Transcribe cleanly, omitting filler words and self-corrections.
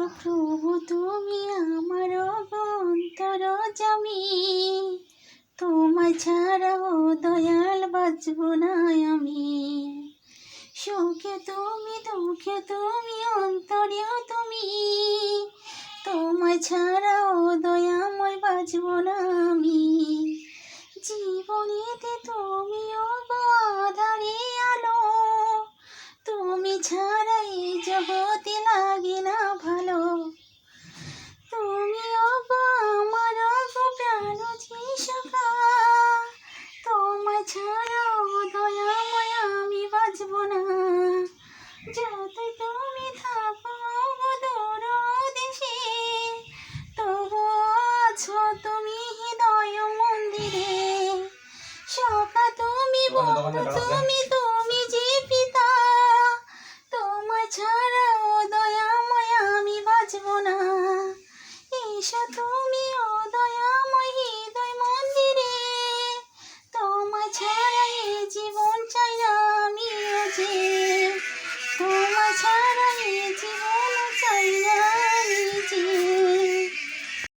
ও প্রভু তুমি আমার অন্তর জামি, তোমায় ছাড়া ও দয়াল বাঁচব না আমি। সুখে তুমি দুঃখে তুমি অন্তরেও তুমি, তোমায় ছাড়া ও দয়াময় বাঁচব না আমি। জীবনেতে তুমি আধারে আলো, তুমি ছাড়া এই জগতে লাগে না ভালো। তুমি আমার প্রাণ সখা, তোমায় ছাড়া ও দয়াময় আমি বাঁচব না। যতই তুমি থাকো দূর দেশে, তবু আছো তুমি হৃদয় মন্দিরে। সখা তুমি বন্ধু তুমি তুমি যে পিতা, তোমায় ছাড়া ও দয়াময় আমি বাঁচব না। এসো তুমি ও দয়াময় হৃদয় মন্দিরে, তোমায় ছাড়া এ জীবন